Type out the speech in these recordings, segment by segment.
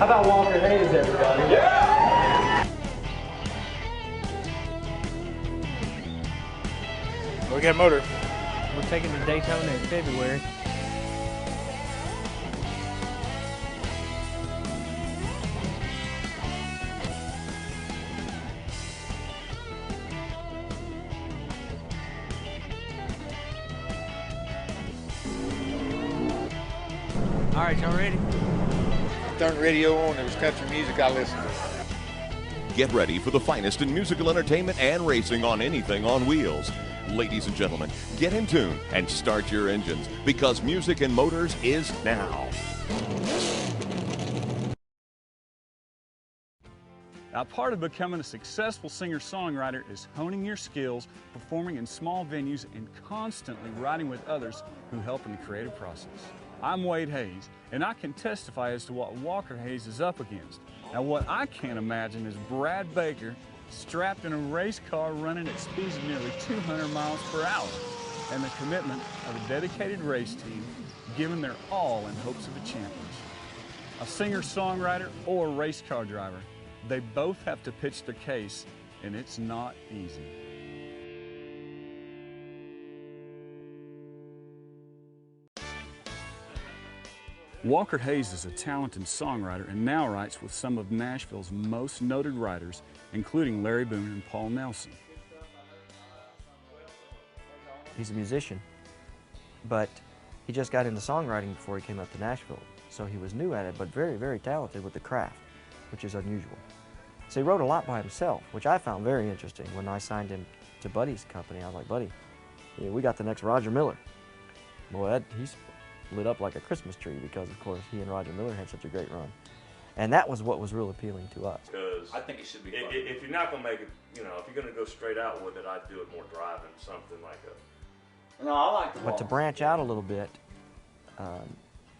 How about Walker Hayes, everybody? Yeah! We got a motor. We're taking to Daytona in February. All right, y'all ready? Turn the radio on. There was country music I listened to. Get ready for the finest in musical entertainment and racing on anything on wheels. Ladies and gentlemen, get in tune and start your engines because Music and Motors is now. Now, part of becoming a successful singer-songwriter is honing your skills, performing in small venues, and constantly writing with others who help in the creative process. I'm Wade Hayes, and I can testify as to what Walker Hayes is up against. Now, what I can't imagine is Brad Baker strapped in a race car running at speeds of nearly 200 miles per hour, and the commitment of a dedicated race team giving their all in hopes of a championship. A singer-songwriter or a race car driver, they both have to pitch their case, and it's not easy. Walker Hayes is a talented songwriter and now writes with some of Nashville's most noted writers, including Larry Boone and Paul Nelson. He's a musician, but he just got into songwriting before he came up to Nashville. So he was new at it, but very, very talented with the craft, which is unusual. So he wrote a lot by himself, which I found very interesting. When I signed him to Buddy's company, I was like, Buddy, yeah, we got the next Roger Miller. Boy, he's lit up like a Christmas tree because, of course, he and Roger Miller had such a great run. And that was what was real appealing to us. Because I think it should be fun. If you're not going to make it, you know, if you're going to go straight out with it, I'd do it more driving, something like a... No, I like the But to branch out a little bit,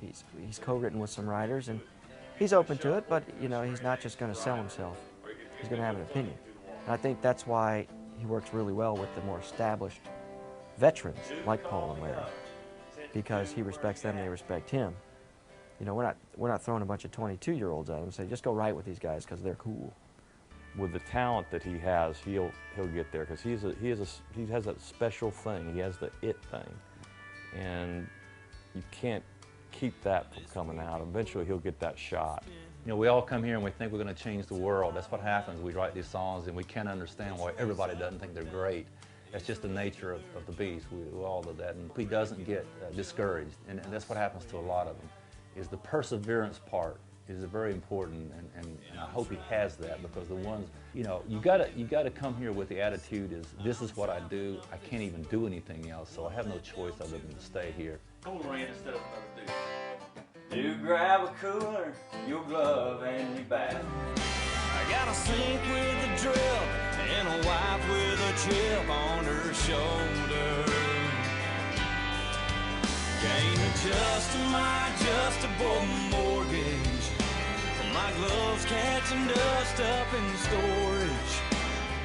he's co-written with some writers, and he's open to it, but, you know, he's not just going to sell himself. He's going to have an opinion. And I think that's why he works really well with the more established veterans like Paul and Larry, because he respects them, they respect him. You know, we're not throwing a bunch of 22-year-olds at him and say, just go write with these guys because they're cool. With the talent that he has, he'll get there because he has that special thing. He has the it thing, and you can't keep that from coming out. Eventually, he'll get that shot. You know, we all come here and we think we're going to change the world. That's what happens. We write these songs and we can't understand why everybody doesn't think they're great. That's just the nature of the beast. We all do that, and he doesn't get discouraged, and that's what happens to a lot of them. Is the perseverance part is very important, and I hope he has that, because the ones, you know, you gotta come here with the attitude is, this is what I do. I can't even do anything else, so I have no choice other than to stay here. Hold on, instead of dude. You grab a cooler, your glove, and your bat. I got a sink with a drip and a wife with a chip on her shoulder. Can't adjust to my adjustable mortgage. My gloves catching dust up in storage.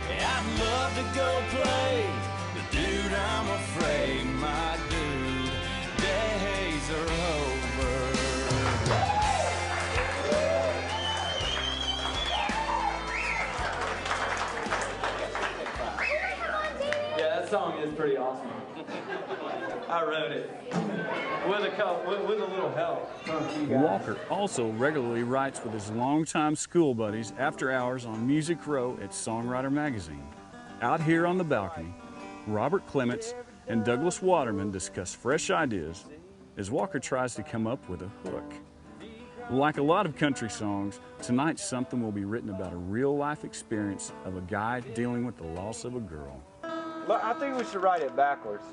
I'd love to go play, but dude, I'm afraid my dude, days are over. Yeah, that song is pretty awesome. I wrote it with a little help from you guys. Walker also regularly writes with his longtime school buddies after hours on Music Row at Songwriter Magazine. Out here on the balcony, Robert Clements and Douglas Waterman discuss fresh ideas as Walker tries to come up with a hook. Like a lot of country songs, tonight's something will be written about a real-life experience of a guy dealing with the loss of a girl. Look, I think we should write it backwards.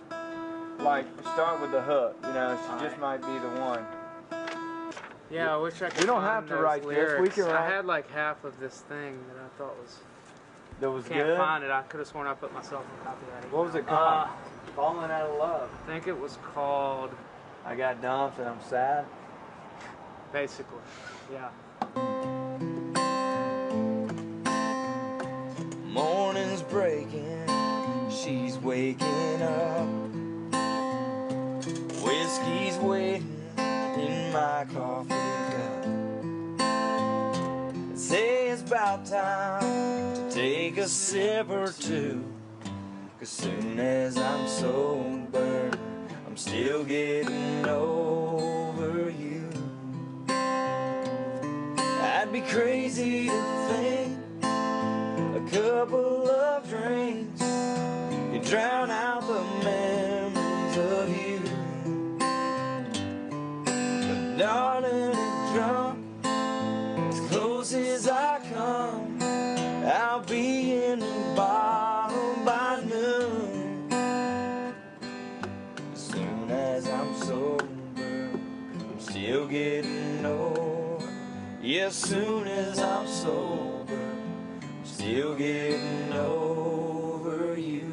Like, start with the hook, you know, she just might be the one. Yeah, I wish I could. We don't find have to those write lyrics. this. We can write. I had like half of this thing that I thought was. That was Can't good. find it. I could have sworn I put myself a copy of that. What was it called? Falling Out of Love. I think it was called. I got dumped and I'm sad. Basically, yeah. Morning's breaking, she's waking up. Whiskey's waiting in my coffee cup. about time to take a sip or two. 'Cause soon as I'm sober, I'm still getting over you. I'd be crazy to think a couple of drinks could drown out the memories of you. But darling, if drunk, as close as I come, I'll be in the bottle by noon. As soon as I'm sober, I'm still getting over. Yeah, as soon as I'm sober, I'm still getting over you.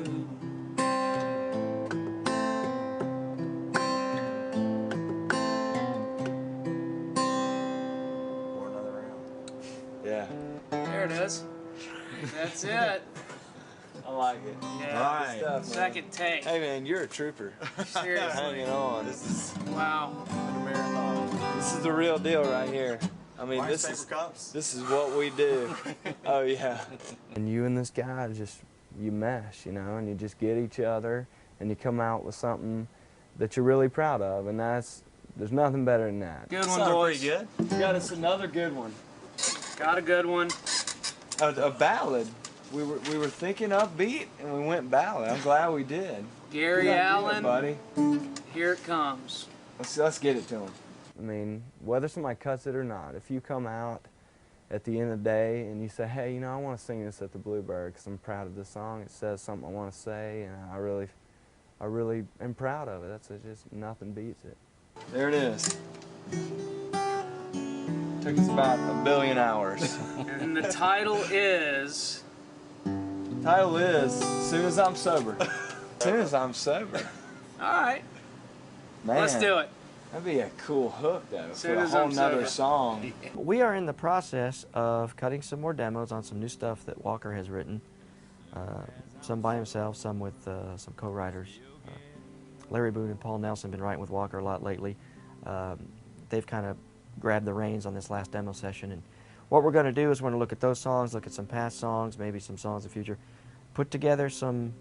Yeah. There it is. That's it. I like it. Yeah. All right. Stuff, Second take. Hey man, you're a trooper. Seriously. Hanging on. This is Wow. a marathon. This is the real deal right here. I mean, this is what we do. Oh yeah. And you and this guy just, you mesh, you know, and you just get each other, and you come out with something that you're really proud of, and there's nothing better than that. Good one, boys. Pretty good. You got us another good one. Got a good one. A ballad. We were thinking upbeat, and we went ballad. I'm glad we did. Gary Good idea, Allen, buddy. here it comes. Let's get it to him. I mean, whether somebody cuts it or not, if you come out at the end of the day and you say, hey, you know, I want to sing this at the Bluebird because I'm proud of this song. It says something I want to say, and I really am proud of it. Just nothing beats it. There it is. Took us about 1 billion hours. And the title is? Title is Soon as I'm Sober. Soon as I'm sober. All right. Man, let's do it. That'd be a cool hook, though, Soon for a as whole I'm nother sober. song. We are in the process of cutting some more demos on some new stuff that Walker has written. Some by himself, some with some co-writers. Larry Boone and Paul Nelson have been writing with Walker a lot lately. They've kind of grabbed the reins on this last demo session, and what we're going to do is we're going to look at those songs, look at some past songs, maybe some songs in the future, put together some,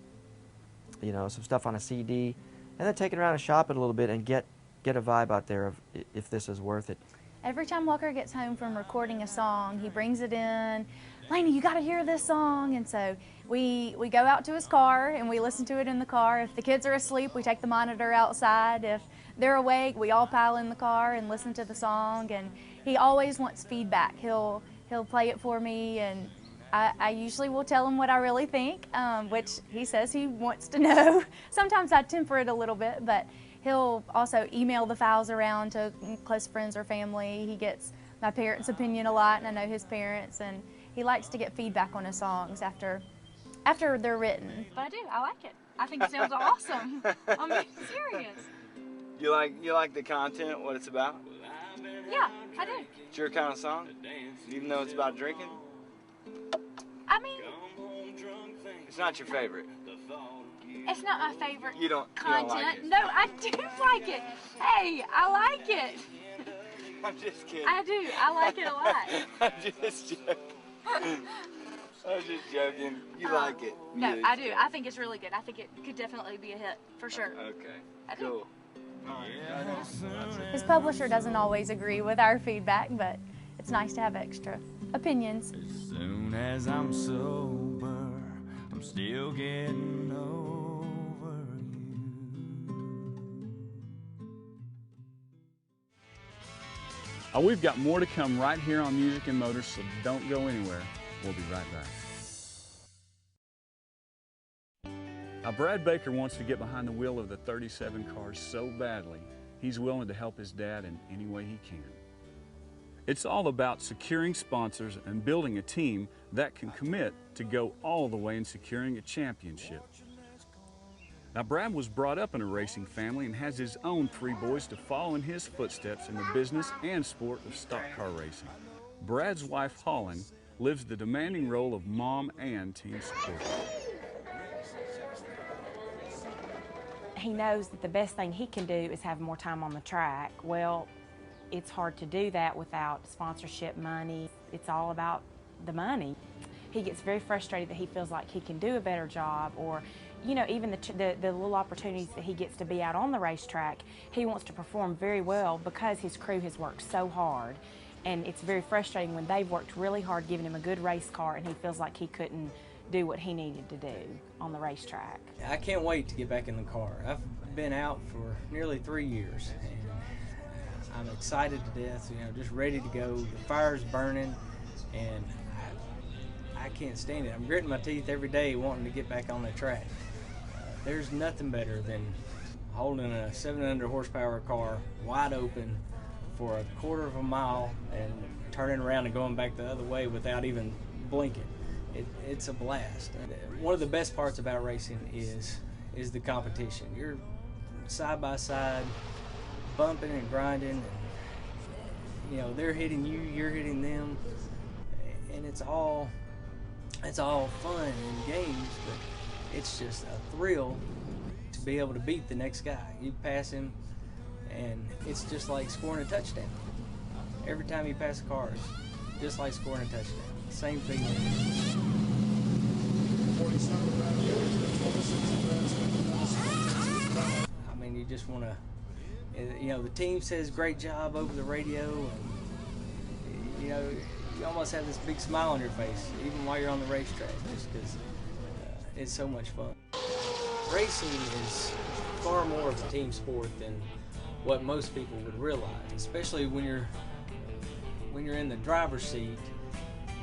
you know, some stuff on a CD, and then take it around and shop it a little bit and get a vibe out there of if this is worth it. Every time Walker gets home from recording a song, he brings it in. Lainey, you got to hear this song. And so we go out to his car and we listen to it in the car. If the kids are asleep, we take the monitor outside. If they're awake, we all pile in the car and listen to the song. And he always wants feedback. He'll play it for me, and I usually will tell him what I really think, which he says he wants to know. Sometimes I temper it a little bit, but he'll also email the files around to close friends or family. He gets my parents' opinion a lot, and I know his parents, and he likes to get feedback on his songs after they're written. But I do. I like it. I think it sounds awesome. I'm being serious. You like the content, what it's about? Yeah, I do. It's your kind of song? Even though it's about drinking? I mean, It's not your favorite. it's not my favorite You don't content. like it. No, I do like it. Hey, I like it. I'm just kidding. I do. I like it a lot. I'm just joking. I was just joking. You like it. No, You I do. I think it's really good. I think it could definitely be a hit, for sure. Okay, I do. cool. His publisher doesn't always agree with our feedback, but it's nice to have extra opinions. As soon as I'm sober, I'm still getting over you. We've got more to come right here on Music and Motors, so don't go anywhere. We'll be right back. Now, Brad Baker wants to get behind the wheel of the 37 car so badly, he's willing to help his dad in any way he can. It's all about securing sponsors and building a team that can commit to go all the way in securing a championship. Now, Brad was brought up in a racing family and has his own 3 boys to follow in his footsteps in the business and sport of stock car racing. Brad's wife, Holland, lives the demanding role of mom and team support. He knows that the best thing he can do is have more time on the track. Well, it's hard to do that without sponsorship money. It's all about the money. He gets very frustrated that he feels like he can do a better job, or you know, even the little opportunities that he gets to be out on the racetrack, he wants to perform very well because his crew has worked so hard. And it's very frustrating when they've worked really hard giving him a good race car and he feels like he couldn't do what he needed to do on the racetrack. I can't wait to get back in the car. I've been out for nearly 3 years and I'm excited to death, you know, just ready to go. The fire's burning and I can't stand it. I'm gritting my teeth every day wanting to get back on the track. There's nothing better than holding a 700 horsepower car wide open for a quarter of a mile and turning around and going back the other way without even blinking. It's a blast. One of the best parts about racing is the competition. You're side by side, bumping and grinding, and you know they're hitting you, you're hitting them, and it's all fun and games, but it's just a thrill to be able to beat the next guy. You pass him, and it's just like scoring a touchdown. Every time you pass a car, it's just like scoring a touchdown. Same feeling. I mean, you just want to, you know, the team says great job over the radio, and you know, you almost have this big smile on your face, even while you're on the racetrack, just because it's so much fun. Racing is far more of a team sport than what most people would realize, especially when you're in the driver's seat.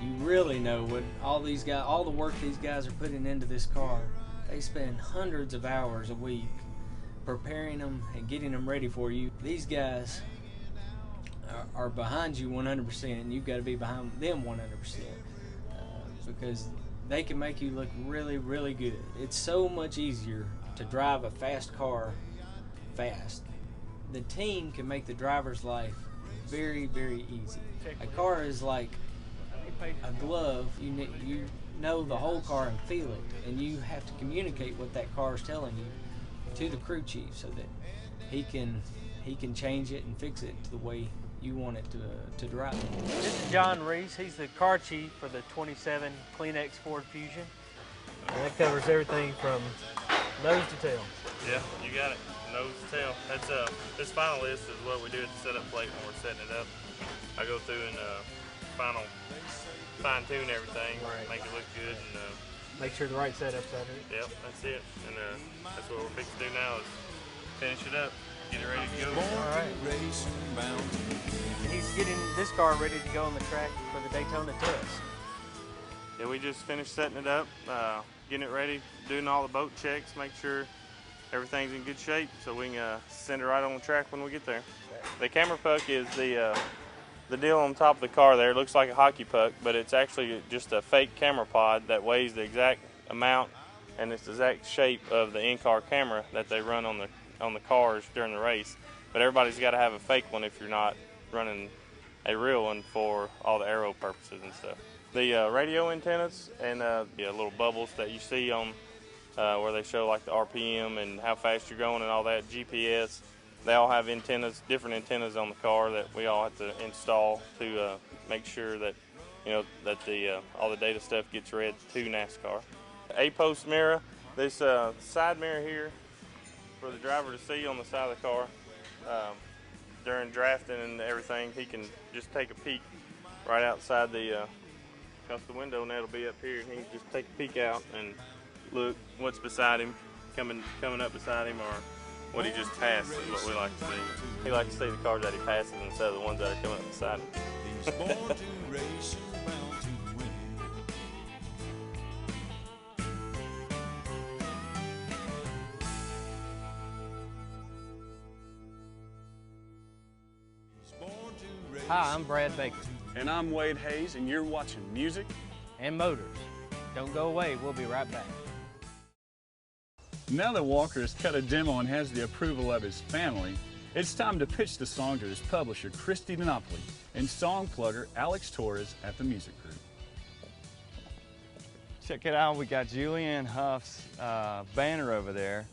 You really know what all the work these guys are putting into this car. They spend hundreds of hours a week preparing them and getting them ready for you. These guys are behind you 100%, and you've got to be behind them 100%, because they can make you look really, really good. It's so much easier to drive a fast car fast. The team can make the driver's life very, very easy. A car is like a glove. You know the whole car and feel it, and you have to communicate what that car is telling you to the crew chief so that he can change it and fix it to the way you want it to drive. This is John Reese. He's the car chief for the 27 Kleenex Ford Fusion. And that covers everything from nose to tail. Yeah, you got it. Nose to tail. That's this final list is what we do at the setup plate when we're setting it up. I go through and fine-tune everything, right, make it look good, and make sure the right setup's out of it. Yep, that's it. And that's what we're fixing to do now is finish it up, get it ready to go. All right. And he's getting this car ready to go on the track for the Daytona test. Yeah, we just finished setting it up, getting it ready, doing all the boat checks, make sure everything's in good shape so we can send it right on the track when we get there. The camera puck is the deal on top of the car there. It looks like a hockey puck, but it's actually just a fake camera pod that weighs the exact amount and it's the exact shape of the in-car camera that they run on the cars during the race. But everybody's got to have a fake one if you're not running a real one for all the aero purposes and stuff. The radio antennas and little bubbles that you see on where they show like the RPM and how fast you're going and all that, GPS, they all have antennas, different antennas on the car that we all have to install to make sure that that all the data stuff gets read to NASCAR. A-post mirror, this side mirror here for the driver to see on the side of the car during drafting and everything. He can just take a peek right outside across the window, and that'll be up here, and he can just take a peek out and look what's beside him, coming up beside him, or what he just passed is what we like to see. He likes to see the cars that he passes instead of the ones that are coming up beside him. He's born to race and bound to win. Hi, I'm Brad Baker. And I'm Wade Hayes, and you're watching Music and Motors. Don't go away, we'll be right back. Now that Walker has cut a demo and has the approval of his family, it's time to pitch the song to his publisher, Christy Dinopoli, and song plugger, Alex Torres at the Music Group. Check it out, we got Julianne Huff's banner over there.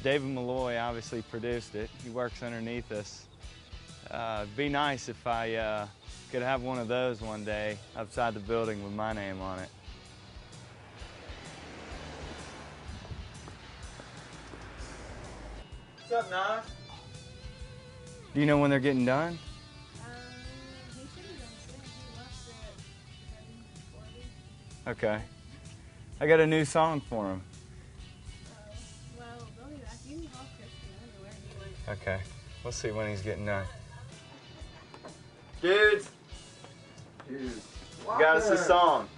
David Malloy obviously produced it. He works underneath us. It'd be nice if I could have one of those one day outside the building with my name on it. What's up, Nana? Do you know when they're getting done? Okay. I got a new song for him. Okay. We'll see when he's getting done. Dudes. Got us a song.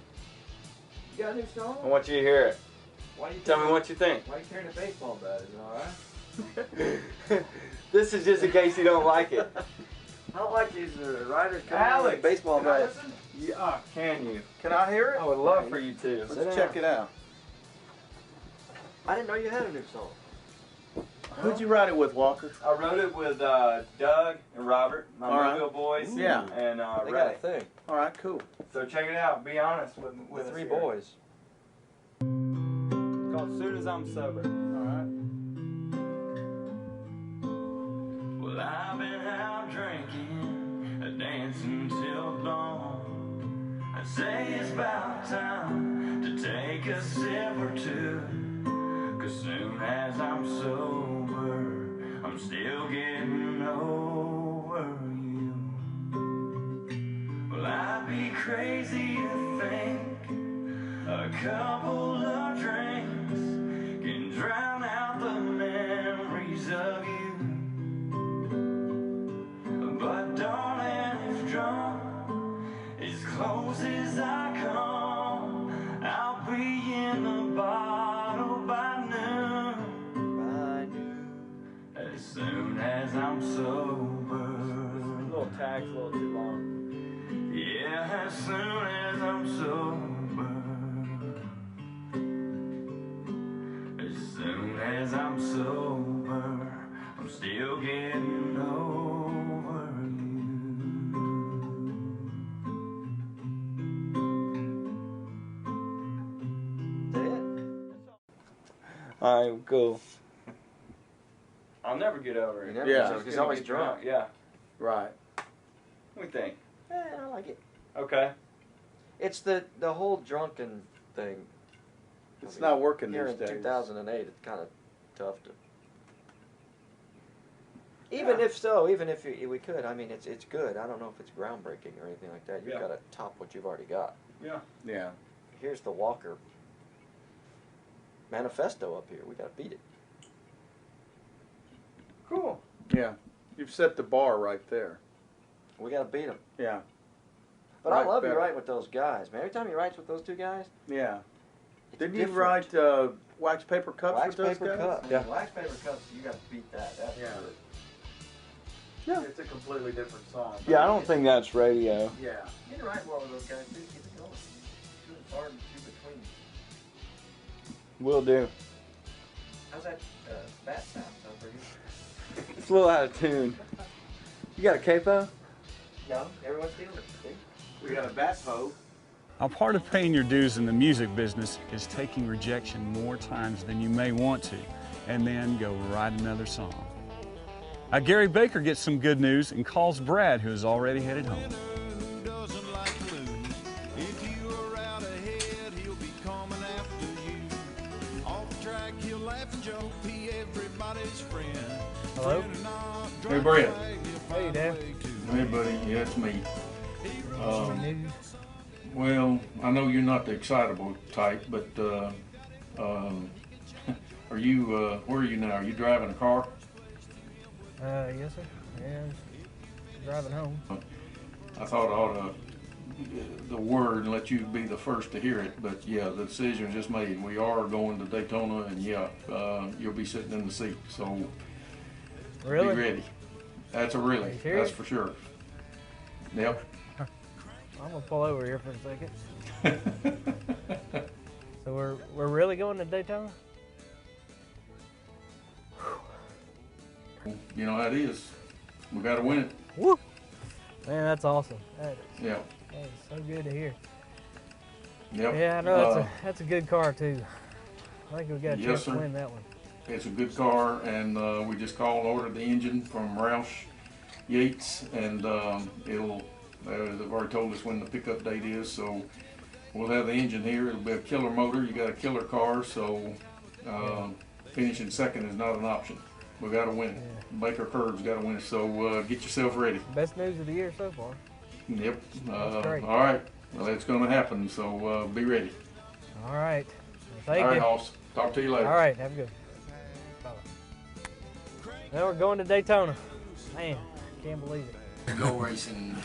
You got a new song? I want you to hear it. Why you Tell me what you think. Why are you carrying a baseball bat? Is it alright? This is just in case you don't like it. I don't like these riders coming Alex, with baseball can I bats. listen? Yeah, can you? Can I hear it? I would love for you to. Let's check it out. I didn't know you had a new song. Who'd you write it with, Walker? I wrote it with Doug and Robert, my All right. Mobile boys. Yeah. And They Ray. got a thing. All right, cool. So check it out. Be honest with With three us here. boys. It's called Soon As I'm Sober. All right. Well, I've been out drinking, dancing till dawn. I say it's about time to take a sip or two. 'Cause soon as I'm sober, I'm still getting over you. Well, I'd be crazy to think a couple of drinks can drown out the memories of you. But darling, if drunk, as close as I come, I'll be in the bottle by noon. As soon as I'm sober. A little tag's a little too long. Yeah, as soon as I'm sober. As soon as I'm sober, I'm still getting over All right, cool. I'll never get over it. You never Yeah. get Just over it, 'cause he's gonna always get drunk. Yeah. Right. What do you think? I like it. Okay. It's the whole drunken thing. It's not working Here these in days. 2008, it's kind of tough to. Even if we could, I mean, it's good. I don't know if it's groundbreaking or anything like that. You've Yeah. got to top what you've already got. Yeah. Yeah. Here's the Walker manifesto up here. We got to beat it. Cool. Yeah. You've set the bar right there. We got to beat them. Yeah. But Right, I love you better. writing with those guys, man. Every time he writes with those two guys, Yeah. it's Didn't you different. write wax paper cups Wax with those paper guys? cups. Yeah. Wax paper cups. You got to beat that. That's Yeah. good. Yeah. It's a completely different song. Yeah, I don't think that's radio. Yeah. You can write more with those guys too. Keep it going. It's hard to do between. Will do. How's that bat sound for you? It's a little out of tune. You got a capo? No, everyone's stealing it. See? We got a bat hoe. A part of paying your dues in the music business is taking rejection more times than you may want to, and then go write another song. Gary Baker gets some good news and calls Brad, who is already headed home. Hello? Hey, Brett. Hey, Dan. Hey, buddy. Yeah, it's me. News? Well, I know you're not the excitable type, but are you? Where are you now? Are you driving a car? Yes, sir. Yeah, driving home. I thought I ought to the word and let you be the first to hear it. But yeah, the decision just made. We are going to Daytona, and yeah, you'll be sitting in the seat. So Really? be ready. That's a really. Are you serious? That's for sure. Yep. I'm gonna pull over here for a second. So we're really going to Daytona? You know how it is. We got to win it. Woo! Man, that's awesome. That Yeah. is so good to hear. Yep. Yeah, I know that's a good car too. I think we got a Yes, chance sir. to win that one. It's a good car, and we just called and ordered the engine from Roush Yates, and They've already told us when the pickup date is, so we'll have the engine here. It'll be a killer motor. You got a killer car, so finishing second is not an option. We got to win it. Baker Curve's got to win it, so get yourself ready. Best news of the year so far. Yep. Great. All right. Well, it's going to happen, so be ready. All right. Well, thank All right, you. Hoss. Talk to you later. All right. Have a good. Bye. Now we're going to Daytona. Man, can't believe it. Go racing.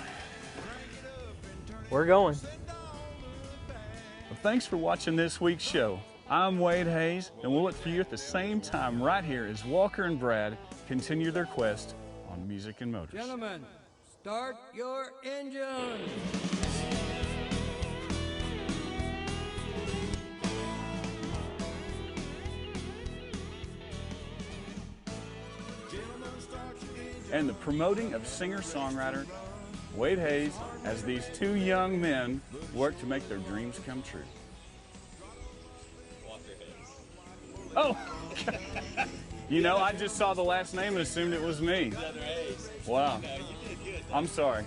We're going. Well, thanks for watching this week's show. I'm Wade Hayes, and we'll look for you at the same time right here as Walker and Brad continue their quest on Music and Motors. Gentlemen, start your engine. And the promoting of singer-songwriter Wade Hayes as these two young men work to make their dreams come true. Oh! You know, I just saw the last name and assumed it was me. Wow. I'm sorry.